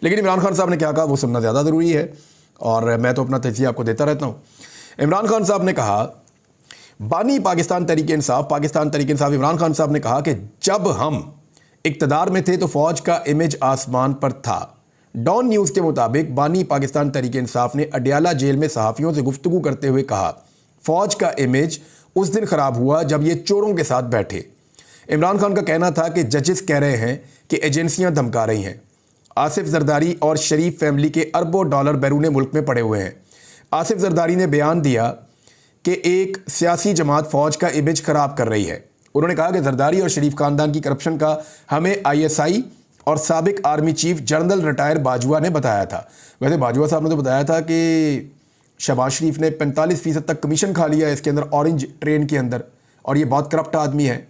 लेकिन इमरान खान साहब ने क्या कहा वो सुनना ज़्यादा ज़रूरी है, और मैं तो अपना तजिया आपको देता रहता हूँ। इमरान खान साहब ने कहा, बानी पाकिस्तान तहरीक इंसाफ इमरान खान साहब ने कहा कि जब हम इक़्तिदार में थे तो फ़ौज का इमेज आसमान पर था। डॉन न्यूज़ के मुताबिक बानी पाकिस्तान तहरीक इंसाफ ने अडयाला जेल में सहाफ़ियों से गुफ्तगू करते हुए कहा, फ़ौज का इमेज उस दिन ख़राब हुआ जब ये चोरों के साथ बैठे। इमरान खान का कहना था कि जजेस कह रहे हैं कि एजेंसियां धमका रही हैं। आसिफ जरदारी और शरीफ फैमिली के अरबों डॉलर बैरून मुल्क में पड़े हुए हैं। आसिफ जरदारी ने बयान दिया कि एक सियासी जमात फ़ौज का इमेज ख़राब कर रही है। उन्होंने कहा कि जरदारी और शरीफ खानदान की करप्शन का हमें ISI और साबिक army chief general retire Bajwa ने बताया था। वैसे बाजवा साहब ने तो बताया था कि शहबाज शरीफ ने 45% तक कमीशन खा लिया है इसके अंदर, ऑरेंज ट्रेन के अंदर, और ये बहुत करप्ट आदमी है।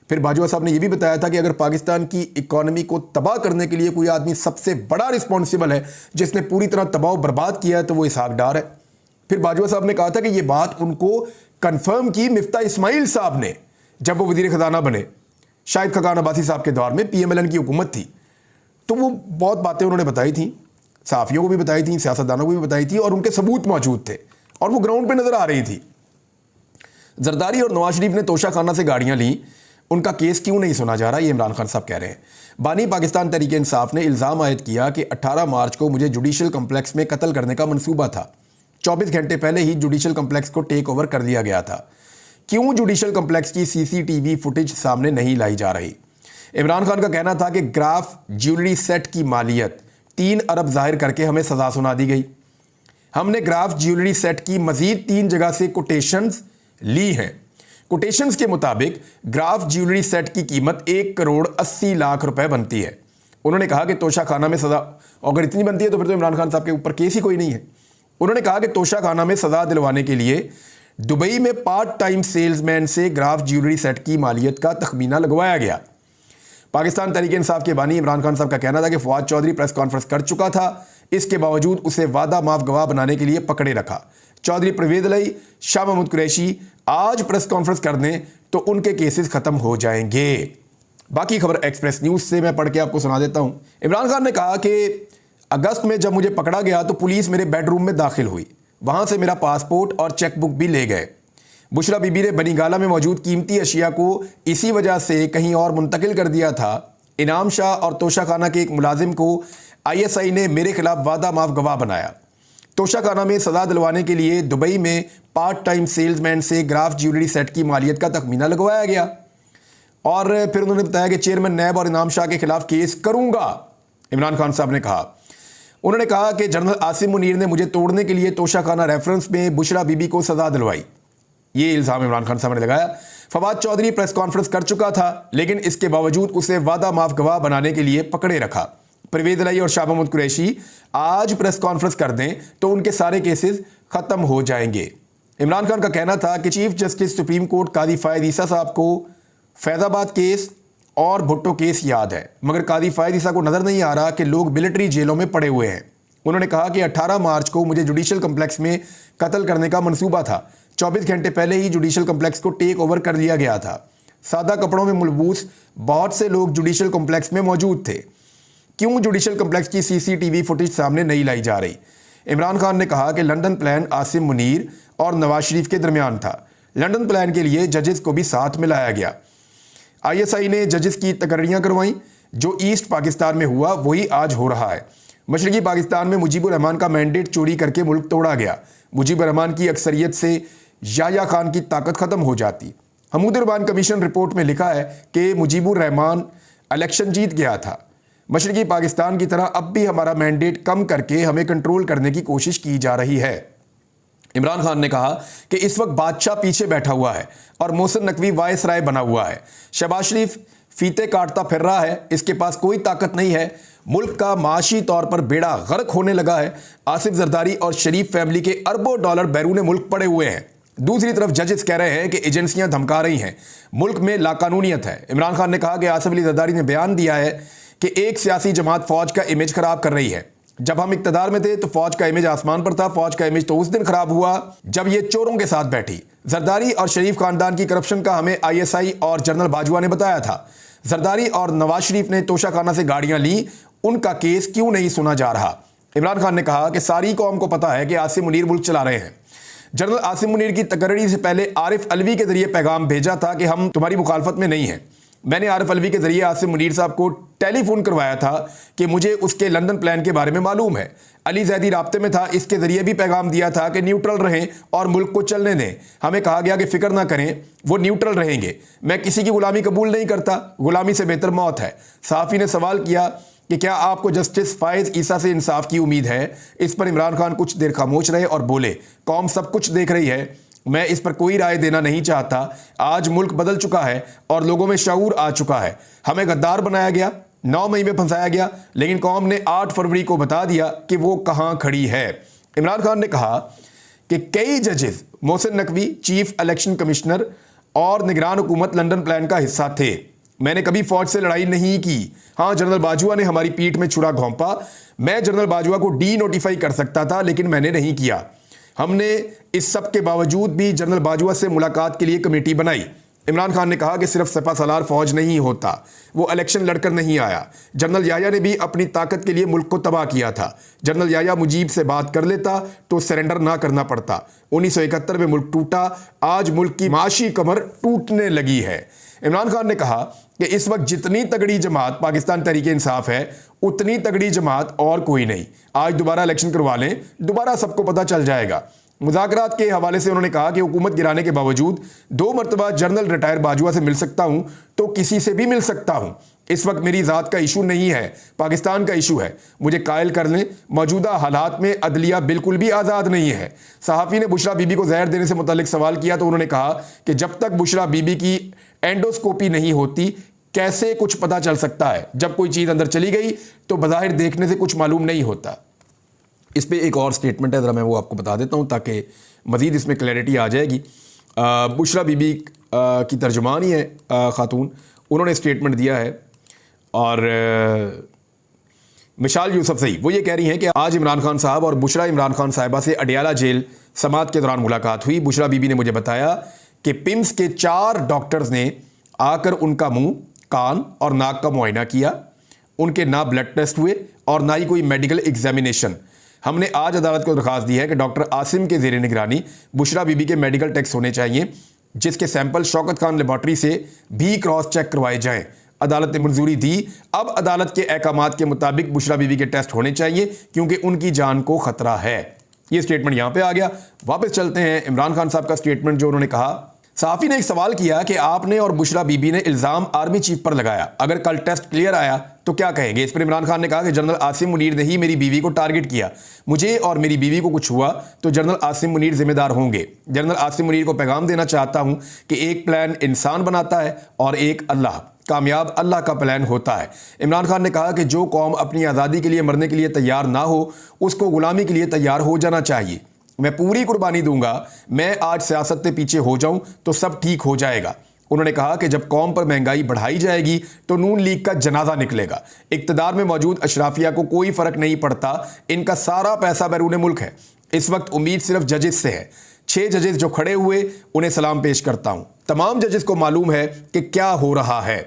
फिर बाजवा साहब ने यह भी बताया था कि अगर पाकिस्तान की इकॉनमी को तबाह करने के लिए कोई आदमी सबसे बड़ा रिस्पॉन्सिबल है जिसने पूरी तरह तबाह बर्बाद किया है तो वो इसहाक डार है। फिर बाजवा साहब ने कहा था कि यह बात उनको कंफर्म की मिफ्ता इस्माइल साहब ने जब वो वजीर खजाना बने, शाहिद खकान अब्बासी साहब के दौर में PMLN की हुकूमत थी। तो वो बहुत बातें उन्होंने बताई थी, सहाफ़ियों को भी बताई थी, सियासतदानों को भी बताई थी, और उनके सबूत मौजूद थे और वो ग्राउंड पे नज़र आ रही थी। जरदारी और नवाज शरीफ ने तोशा खाना से गाड़ियाँ ली, उनका केस क्यों नहीं सुना जा रहा, ये इमरान खान साहब कह रहे हैं। बानी पाकिस्तान तहरीक इंसाफ ने इल्ज़ाम आयद किया कि 18 मार्च को मुझे जुडिशल कम्प्लेक्स में कत्ल करने का मंसूबा था। 24 घंटे पहले ही जुडिशल कम्प्लेक्स को टेक ओवर कर लिया गया था। क्यों जुडिशल कम्प्लेक्स की CCTV फुटेज सामने नहीं लाई जा रही? इमरान खान का कहना था कि ग्राफ ज्वेलरी सेट की मालियत 3 अरब जाहिर करके हमें सज़ा सुना दी गई। हमने ग्राफ ज्वेलरी सेट की मज़ीद 3 जगह से कोटेशंस ली हैं। कोटेशंस के मुताबिक ग्राफ ज्वेलरी सेट की कीमत 1 करोड़ 80 लाख रुपए बनती है। उन्होंने कहा कि तोशा खाना में सज़ा, अगर इतनी बनती है तो फिर तो इमरान खान साहब के ऊपर केस ही कोई नहीं है। उन्होंने कहा कि तोशा खाना में सज़ा दिलवाने के लिए दुबई में पार्ट टाइम सेल्समैन से ग्राफ ज्वेलरी सेट की मालियत का तखमीना लगवाया गया। पाकिस्तान तहरीक इंसाफ के बानी इमरान खान साहब का कहना था कि फवाद चौधरी प्रेस कॉन्फ्रेंस कर चुका था, इसके बावजूद उसे वादा माफ गवाह बनाने के लिए पकड़े रखा। चौधरी परवेज अलई, शाह महमूद कुरैशी आज प्रेस कॉन्फ्रेंस कर दें तो उनके केसेस खत्म हो जाएंगे। बाकी खबर एक्सप्रेस न्यूज़ से मैं पढ़ के आपको सुना देता हूं। इमरान खान ने कहा कि अगस्त में जब मुझे पकड़ा गया तो पुलिस मेरे बेडरूम में दाखिल हुई, वहां से मेरा पासपोर्ट और चेकबुक भी ले गए। बुशरा बीबी ने बनीगाला में मौजूद कीमती अशिया को इसी वजह से कहीं और मुंतकिल कर दिया था। इनाम शाह और तोशा खाना के एक मुलाजिम को ISI ने मेरे खिलाफ वादा माफ गवाह बनाया। तोशा खाना में सजा दिलवाने के लिए दुबई में पार्ट टाइम सेल्समैन से ग्राफ ज्वेलरी सेट की मालियत का तखमीना लगवाया गया। और फिर उन्होंने बताया कि चेयरमैन नैब और इनाम शाह के खिलाफ केस करूंगा, इमरान खान साहब ने कहा। उन्होंने कहा कि जनरल आसिम मुनीर ने मुझे तोड़ने के लिए तोशा खाना रेफरेंस में बुशरा बीबी को सजा दिलवाई। ये इल्ज़ाम इमरान खान साहब ने लगाया। फवाद चौधरी प्रेस कॉन्फ्रेंस कर चुका था, लेकिन इसके बावजूद उसे वादा माफ गवाह बनाने के लिए पकड़े रखा। परवेज अलई और शाह महमूद कुरैशी आज प्रेस कॉन्फ्रेंस कर दें तो उनके सारे केसेस खत्म हो जाएंगे। इमरान खान का कहना था कि चीफ जस्टिस सुप्रीम कोर्ट कादी फायद ईसा साहब को फैजाबाद केस और भुट्टो केस याद है, मगर कादी फायद ईसा को नजर नहीं आ रहा कि लोग मिलिट्री जेलों में पड़े हुए हैं। उन्होंने कहा कि 18 मार्च को मुझे जुडिशल कम्प्लेक्स में कत्ल करने का मंसूबा था। 24 घंटे पहले ही जुडिशल कम्प्लेक्स को टेक ओवर कर लिया गया था। सादा कपड़ों में मुलबूस बहुत से लोग जुडिशल कम्प्लेक्स में मौजूद थे। क्यों जुडिशल कम्प्लेक्स की CCTV फुटेज सामने नहीं लाई जा रही? इमरान खान ने कहा कि लंदन प्लान आसिम मुनीर और नवाज शरीफ के दरमियान था। लंदन प्लान के लिए जजेस को भी साथ मिलाया गया। ISI ने जजेस की तकर्रियाँ करवाई। जो ईस्ट पाकिस्तान में हुआ वही आज हो रहा है। मशरकी पाकिस्तान में मुजीबुर रहमान का मैंडेट चोरी करके मुल्क तोड़ा गया। मुजीबुर रहमान की अक्सरियत से याह्या खान की ताकत ख़त्म हो जाती। हमूदुर रहमान कमीशन रिपोर्ट में लिखा है कि मुजीबुर रहमान इलेक्शन जीत गया था। मशरकी पाकिस्तान की तरह अब भी हमारा मैंडेट कम करके हमें कंट्रोल करने की कोशिश की जा रही है। इमरान खान ने कहा कि इस वक्त बादशाह पीछे बैठा हुआ है और मोहसिन नकवी वायसराय बना हुआ है। शहबाज शरीफ फीते काटता फिर रहा है, इसके पास कोई ताकत नहीं है। मुल्क का माशी तौर पर बेड़ा गर्क होने लगा है। आसिफ जरदारी और शरीफ फैमिली के अरबों डॉलर बैरून मुल्क पड़े हुए हैं। दूसरी तरफ जजेस कह रहे हैं कि एजेंसियां धमका रही हैं, मुल्क में लाकानूनियत है। इमरान खान ने कहा कि आसिफ अली जरदारी ने बयान दिया है कि एक सियासी जमात फौज का इमेज खराब कर रही है। जब हम इक्तदार में थे तो फौज का इमेज आसमान पर था। फौज का इमेज तो उस दिन खराब हुआ जब ये चोरों के साथ बैठी। जरदारी और शरीफ खानदान की करप्शन का हमें ISI और जनरल बाजवा ने बताया था। जरदारी और नवाज शरीफ ने तोशा खाना से गाड़ियां ली, उनका केस क्यों नहीं सुना जा रहा? इमरान खान ने कहा कि सारी कौम को पता है कि आसिम मुनीर मुल्क चला रहे हैं। जनरल आसिम मुनीर की तकर्री से पहले आरिफ अलवी के जरिए पैगाम भेजा था कि हम तुम्हारी मुखालफत में नहीं हैं। मैंने आरिफ अलवी के जरिए आसिम मुनीर साहब को टेलीफोन करवाया था कि मुझे उसके लंदन प्लान के बारे में मालूम है। अली जैदी राब्ते में था, इसके जरिए भी पैगाम दिया था कि न्यूट्रल रहें और मुल्क को चलने दें। हमें कहा गया कि फिक्र ना करें, वो न्यूट्रल रहेंगे। मैं किसी की गुलामी कबूल नहीं करता, गुलामी से बेहतर मौत है। सहाफ़ी ने सवाल किया कि क्या आपको जस्टिस फायज ईसा से इंसाफ की उम्मीद है? इस पर इमरान खान कुछ देर खामोश रहे और बोले, कौम सब कुछ देख रही है, मैं इस पर कोई राय देना नहीं चाहता। आज मुल्क बदल चुका है और लोगों में शऊर आ चुका है। हमें गद्दार बनाया गया, 9 मई में फंसाया गया, लेकिन कौम ने 8 फरवरी को बता दिया कि वो कहां खड़ी है। इमरान खान ने कहा कि कई जजेस, Mohsin Naqvi chief election commissioner और निगरान हुकूमत लंदन प्लान का हिस्सा थे। मैंने कभी फौज से लड़ाई नहीं की। हाँ, जनरल बाजवा ने हमारी पीठ में छुरा घोंपा। मैं जनरल बाजवा को डी नोटिफाई कर सकता था, लेकिन मैंने नहीं किया। हमने इस सब के बावजूद भी जनरल बाजवा से मुलाकात के लिए कमेटी बनाई। इमरान खान ने कहा कि सिर्फ सपा सलार फौज नहीं होता, वो इलेक्शन लड़कर नहीं आया। जनरल याया ने भी अपनी ताकत के लिए मुल्क को तबाह किया था। जनरल याया मुजीब से बात कर लेता तो सरेंडर ना करना पड़ता। 1971 में मुल्क टूटा, आज मुल्क की माशी कमर टूटने लगी है। इमरान खान ने कहा कि इस वक्त जितनी तगड़ी जमात पाकिस्तान तहरीक इंसाफ है, उतनी तगड़ी जमात और कोई नहीं। आज दोबारा इलेक्शन करवा लें, दोबारा सबको पता चल जाएगा। मुज़ाकरात के हवाले से उन्होंने कहा कि हुकूमत गिराने के बावजूद 2 मरतबा जनरल रिटायर बाजवा से मिल सकता हूं तो किसी से भी मिल सकता हूं। इस वक्त मेरी ज़ात का इशू नहीं है, पाकिस्तान का इशू है। मुझे कायल कर लें, मौजूदा हालात में अदलिया बिल्कुल भी आज़ाद नहीं है। सहाफ़ी ने बुशरा बीबी को जहर देने से मुतालिक सवाल किया तो उन्होंने कहा कि जब तक बुशरा बीबी की एंडोस्कोपी नहीं होती कैसे कुछ पता चल सकता है? जब कोई चीज़ अंदर चली गई तो बज़ाहिर देखने से कुछ मालूम नहीं होता। इस पे एक और स्टेटमेंट है, ज़रा मैं वो आपको बता देता हूँ ताकि मज़ीद इसमें क्लैरिटी आ जाएगी। बुशरा बीबी की तर्जुमान ही है ख़ातून, उन्होंने स्टेटमेंट दिया है और मिशाल यूसुफज़ई वो ये कह रही हैं कि आज इमरान खान साहब और बुशरा इमरान खान साहिबा से अडियाला जेल समात के दौरान मुलाकात हुई। बुशरा बीबी ने मुझे बताया कि पिम्स के 4 डॉक्टर्स ने आकर उनका मुंह, कान और नाक का मुआयना किया। उनके ना ब्लड टेस्ट हुए और ना ही कोई मेडिकल एग्जामिनेशन। हमने आज अदालत को दरख्वास्त दी है कि डॉक्टर आसिम के ज़ेरे निगरानी बुशरा बीबी के मेडिकल टेस्ट होने चाहिए, जिसके सैंपल शौकत खान लेबॉर्ट्री से भी क्रॉस चेक करवाए जाएं। अदालत ने मंजूरी दी। अब अदालत के अहकामात के मुताबिक बुशरा बीबी के टेस्ट होने चाहिए क्योंकि उनकी जान को खतरा है। ये स्टेटमेंट यहां पे आ गया। वापस चलते हैं इमरान खान साहब का स्टेटमेंट जो उन्होंने कहा। साफ़ी ने एक सवाल किया कि आपने और बुशरा बीबी ने इल्ज़ाम आर्मी चीफ पर लगाया, अगर कल टेस्ट क्लियर आया तो क्या कहेंगे? इस पर इमरान खान ने कहा कि जनरल आसिम मुनीर ने ही मेरी बीवी को टारगेट किया। मुझे और मेरी बीवी को कुछ हुआ तो जनरल आसिम मुनीर जिम्मेदार होंगे। जनरल आसिम मुनीर को पैगाम देना चाहता हूं कि एक प्लान इंसान बनाता है और एक अल्लाह, कामयाब अल्लाह का प्लान होता है। इमरान खान ने कहा कि जो कौम अपनी आज़ादी के लिए मरने के लिए तैयार ना हो उसको गुलामी के लिए तैयार हो जाना चाहिए। मैं पूरी कुर्बानी दूंगा, मैं आज सियासत से पीछे हो जाऊं तो सब ठीक हो जाएगा। उन्होंने कहा कि जब कौम पर महंगाई बढ़ाई जाएगी तो नून लीग का जनाजा निकलेगा। इक्तदार में मौजूद अशराफिया को कोई फर्क नहीं पड़ता, इनका सारा पैसा बैरून मुल्क है। इस वक्त उम्मीद सिर्फ जजेस से है। 6 जजेस जो खड़े हुए उन्हें सलाम पेश करता हूं। तमाम जजेस को मालूम है कि क्या हो रहा है।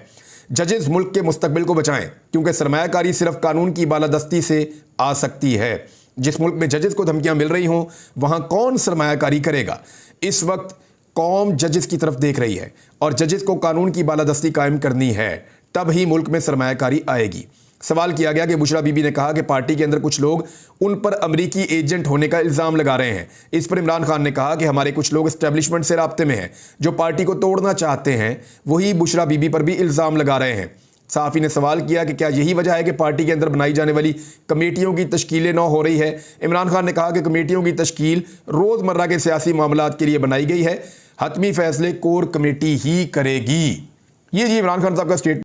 जजेस मुल्क के मुस्तकबिल को बचाएं क्योंकि सरमायाकारी सिर्फ कानून की बालादस्ती से आ सकती है। जिस मुल्क में जजेस को धमकियां मिल रही हों वहां कौन सरमायाकारी करेगा? इस वक्त कौम जजेस की तरफ देख रही है और जजेस को कानून की बालादस्ती कायम करनी है, तब ही मुल्क में सरमायाकारी आएगी। सवाल किया गया कि बुशरा बीबी ने कहा कि पार्टी के अंदर कुछ लोग उन पर अमरीकी एजेंट होने का इल्ज़ाम लगा रहे हैं। इस पर इमरान खान ने कहा कि हमारे कुछ लोग एस्टेब्लिशमेंट से राब्ते में हैं जो पार्टी को तोड़ना चाहते हैं, वही बुशरा बीबी पर भी इल्ज़ाम लगा रहे हैं। सहाफ़ी ने सवाल किया कि क्या यही वजह है कि पार्टी के अंदर बनाई जाने वाली कमेटियों की तश्कीलें न हो रही है? इमरान खान ने कहा कि कमेटियों की तश्कील रोज़मर्रा के सियासी मामलात के लिए बनाई गई है, हतमी फैसले कोर कमेटी ही करेगी। ये जी इमरान खान साहब का स्टेटमेंट।